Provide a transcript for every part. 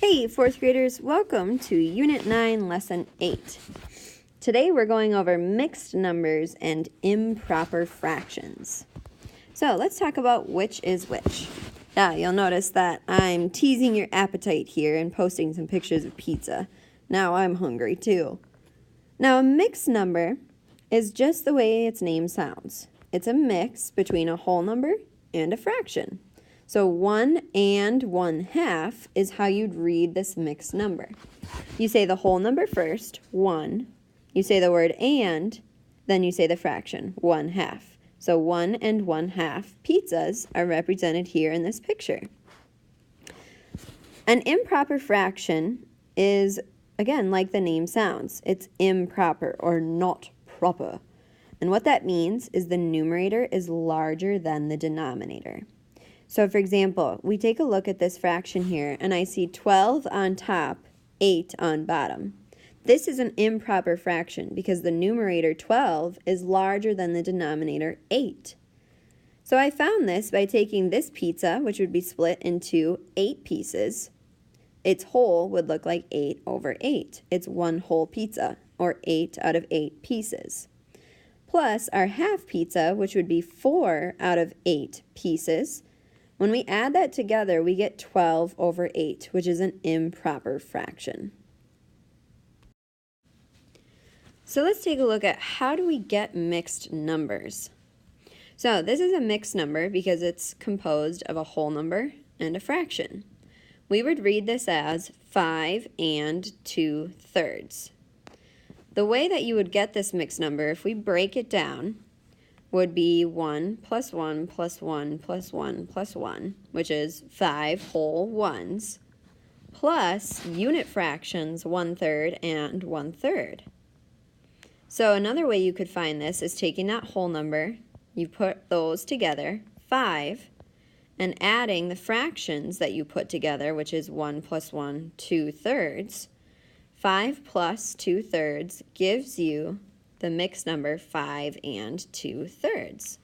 Hey, fourth graders, welcome to Unit 9, Lesson 8. Today we're going over mixed numbers and improper fractions. So let's talk about which is which. Now, you'll notice that I'm teasing your appetite here and posting some pictures of pizza. Now I'm hungry too. Now, a mixed number is just the way its name sounds. It's a mix between a whole number and a fraction. So 1 and 1/2 is how you'd read this mixed number. You say the whole number first, 1. You say the word and, then you say the fraction, 1/2. So 1 and 1/2 pizzas are represented here in this picture. An improper fraction is, again, like the name sounds. It's improper or not proper. And what that means is the numerator is larger than the denominator. So for example, we take a look at this fraction here, and I see 12 on top, 8 on bottom. This is an improper fraction because the numerator 12 is larger than the denominator 8. So I found this by taking this pizza, which would be split into 8 pieces. Its whole would look like 8 over 8. It's one whole pizza, or 8 out of 8 pieces. Plus our half pizza, which would be 4 out of 8 pieces. When we add that together, we get 12 over 8, which is an improper fraction. So let's take a look at how do we get mixed numbers. So this is a mixed number because it's composed of a whole number and a fraction. We would read this as 5 and 2/3. The way that you would get this mixed number, if we break it down, would be 1 plus 1 plus 1 plus 1 plus 1, which is 5 whole ones, plus unit fractions 1/3 and 1/3. So another way you could find this is taking that whole number, you put those together, 5, and adding the fractions that you put together, which is 1 plus 1, 2/3. 5 plus 2/3 gives you the mixed number 5 and 2/3.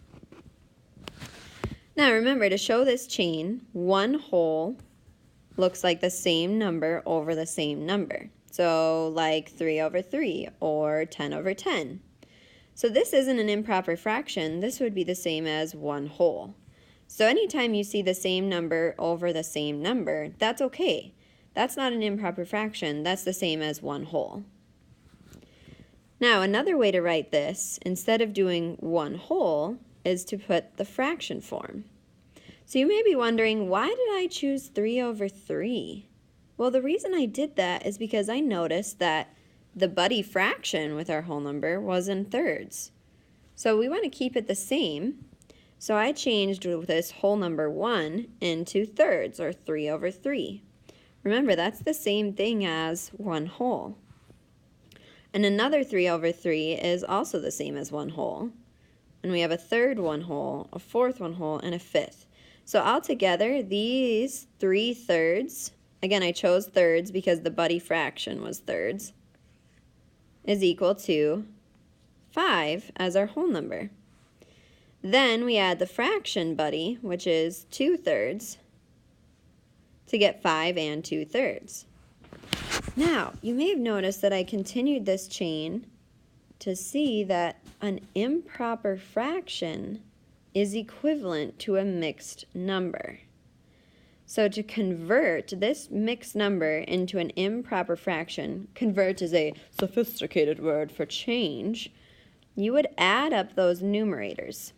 Now remember, to show this chain, one whole looks like the same number over the same number. So like 3 over 3 or 10 over 10. So this isn't an improper fraction. This would be the same as one whole. So anytime you see the same number over the same number, that's okay. That's not an improper fraction. That's the same as one whole. Now, another way to write this, instead of doing one whole, is to put the fraction form. So you may be wondering, why did I choose 3 over 3? Well, the reason I did that is because I noticed that the buddy fraction with our whole number was in thirds. So we want to keep it the same. So I changed this whole number 1 into thirds, or 3 over 3. Remember, that's the same thing as one whole. And another 3 over 3 is also the same as one whole. And we have a third one whole, a fourth one whole, and a fifth. So altogether, these 3/3, again, I chose thirds because the buddy fraction was thirds, is equal to 5 as our whole number. Then we add the fraction buddy, which is 2/3, to get 5 and 2/3. Now, you may have noticed that I continued this chain to see that an improper fraction is equivalent to a mixed number. So to convert this mixed number into an improper fraction, convert is a sophisticated word for change, you would add up those numerators.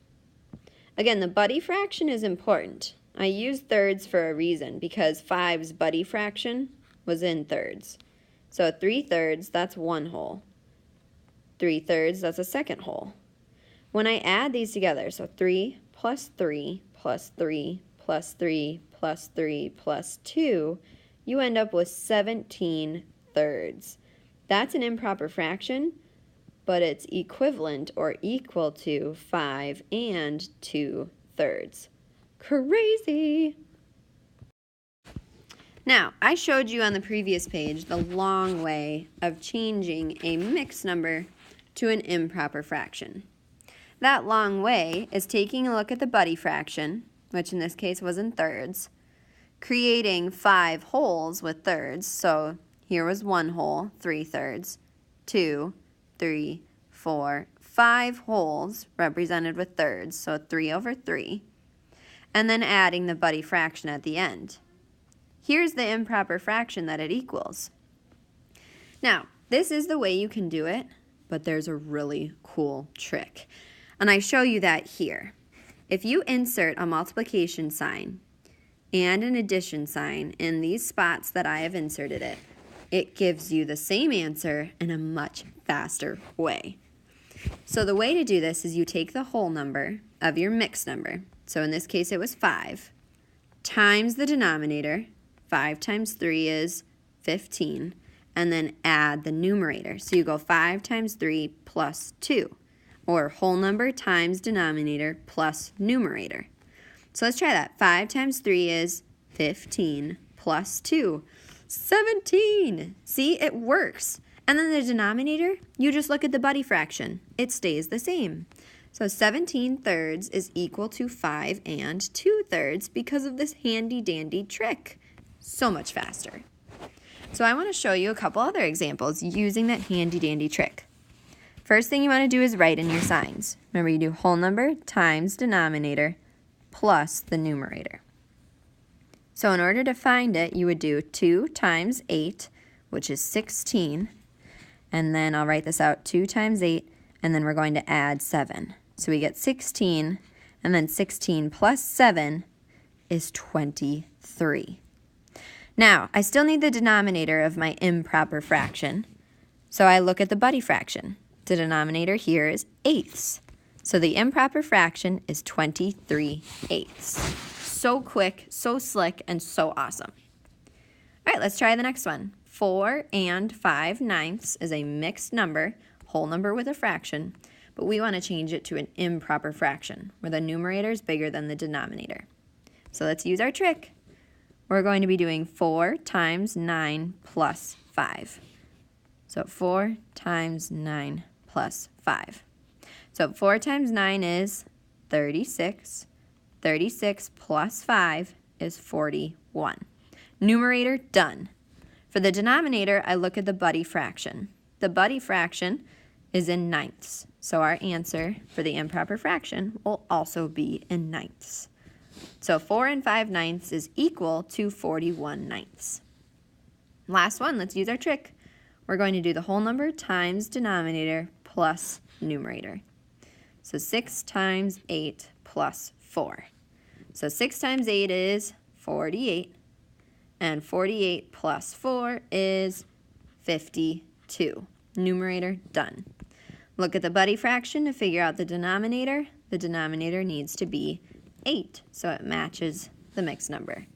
Again, the buddy fraction is important. I used thirds for a reason because 5's buddy fraction was in thirds. So 3/3, that's one whole. 3/3, that's a second whole. When I add these together, so 3 plus 3 plus 3 plus 3 plus 3 plus 2, you end up with 17/3. That's an improper fraction, but it's equivalent or equal to 5 and 2/3. Crazy! Now, I showed you on the previous page the long way of changing a mixed number to an improper fraction. That long way is taking a look at the buddy fraction, which in this case was in thirds, creating 5 wholes with thirds. So here was 1 whole, 3/3, 2, 3, 4, 5 wholes represented with thirds, so 3/3, and then adding the buddy fraction at the end. Here's the improper fraction that it equals. Now, this is the way you can do it, but there's a really cool trick, and I show you that here. If you insert a multiplication sign and an addition sign in these spots that I have inserted it, it gives you the same answer in a much faster way. So the way to do this is you take the whole number of your mixed number, so in this case it was 5, times the denominator, 5 times 3 is 15, and then add the numerator. So you go 5 times 3 plus 2, or whole number times denominator plus numerator. So let's try that. 5 times 3 is 15 plus 2, 17. See, it works. And then the denominator, you just look at the buddy fraction. It stays the same. So 17/3 is equal to 5 2/3 because of this handy-dandy trick. So much faster. So I want to show you a couple other examples using that handy-dandy trick. First thing you want to do is write in your signs. Remember, you do whole number times denominator plus the numerator. So in order to find it, you would do 2 times 8, which is 16. And then I'll write this out, 2 times 8, and then we're going to add 7. So we get 16, and then 16 plus 7 is 23. Now, I still need the denominator of my improper fraction, so I look at the buddy fraction. The denominator here is eighths. So the improper fraction is 23/8. So quick, so slick, and so awesome. All right, let's try the next one. 4 and 5/9 is a mixed number, whole number with a fraction, but we want to change it to an improper fraction, where the numerator is bigger than the denominator. So let's use our trick. We're going to be doing 4 times 9 plus 5. So 4 times 9 plus 5. So 4 times 9 is 36. 36 plus 5 is 41. Numerator, done. For the denominator, I look at the buddy fraction. The buddy fraction is in ninths, so our answer for the improper fraction will also be in ninths. So 4 and 5/9 is equal to 41/9. Last one, let's use our trick. We're going to do the whole number times denominator plus numerator. So 6 times 8 plus 4. So 6 times 8 is 48, and 48 plus 4 is 52. Numerator, done. Look at the buddy fraction to figure out the denominator. The denominator needs to be 8, so it matches the mixed number.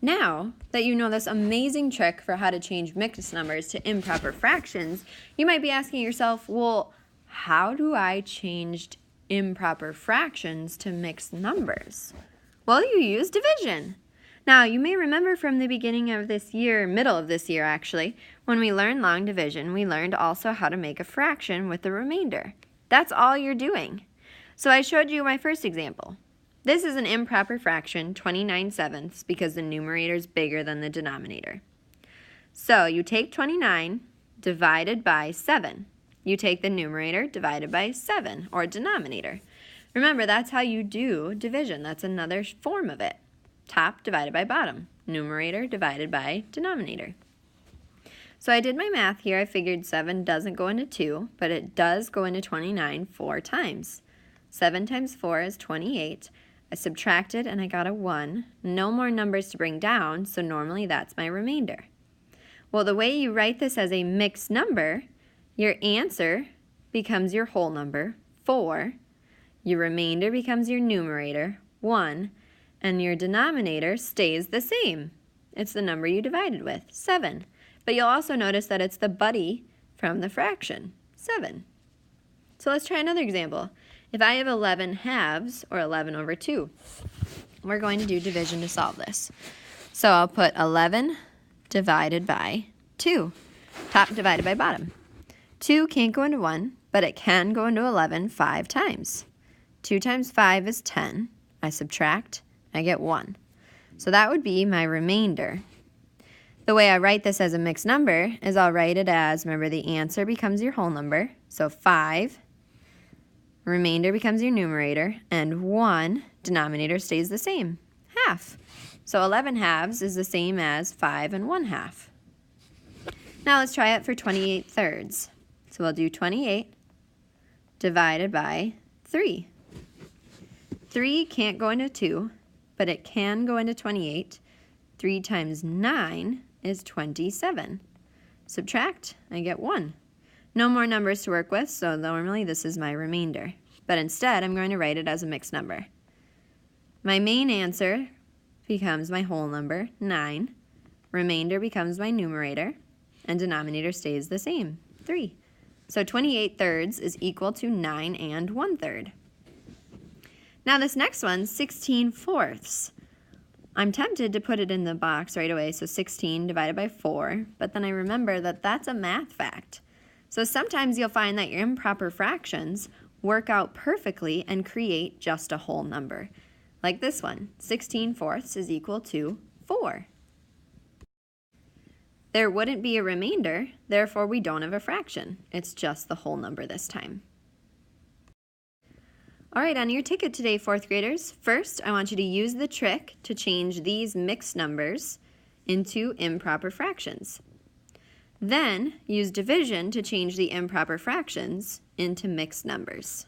Now that you know this amazing trick for how to change mixed numbers to improper fractions, you might be asking yourself, well, how do I change improper fractions to mixed numbers? Well, you use division. Now, you may remember from the beginning of this year, middle of this year actually, when we learned long division, we learned also how to make a fraction with the remainder. That's all you're doing. So I showed you my first example. This is an improper fraction, 29/7, because the numerator is bigger than the denominator. So you take 29 divided by 7. You take the numerator divided by 7, or denominator. Remember, that's how you do division. That's another form of it. Top divided by bottom. Numerator divided by denominator. So I did my math here. I figured 7 doesn't go into 2, but it does go into 29 4 times. 7 times 4 is 28. I subtracted and I got a 1. No more numbers to bring down, so normally that's my remainder. Well, the way you write this as a mixed number, your answer becomes your whole number, 4. Your remainder becomes your numerator, 1. And your denominator stays the same. It's the number you divided with, 7. But you'll also notice that it's the buddy from the fraction, 7. So let's try another example. If I have 11 halves, or 11/2, we're going to do division to solve this. So I'll put 11 divided by 2, top divided by bottom. 2 can't go into 1, but it can go into 11 5 times. 2 times 5 is 10. I subtract, I get 1. So that would be my remainder. The way I write this as a mixed number is I'll write it as, remember, the answer becomes your whole number, so 5, remainder becomes your numerator, and 1, denominator stays the same, half. So 11 halves is the same as 5 and 1 half. Now let's try it for 28 thirds. So we'll do 28 divided by 3. 3 can't go into 2, but it can go into 28. 3 times 9 is 27. Subtract, I get 1. No more numbers to work with, so normally this is my remainder. But instead, I'm going to write it as a mixed number. My main answer becomes my whole number, 9. Remainder becomes my numerator, and denominator stays the same, 3. So 28 thirds is equal to 9 and 1/3. Now this next one, 16 fourths. I'm tempted to put it in the box right away, so 16 divided by 4, but then I remember that that's a math fact. So sometimes you'll find that your improper fractions work out perfectly and create just a whole number. Like this one, 16 fourths is equal to 4. There wouldn't be a remainder, therefore we don't have a fraction. It's just the whole number this time. All right, on your ticket today, 4th graders, first I want you to use the trick to change these mixed numbers into improper fractions. Then use division to change the improper fractions into mixed numbers.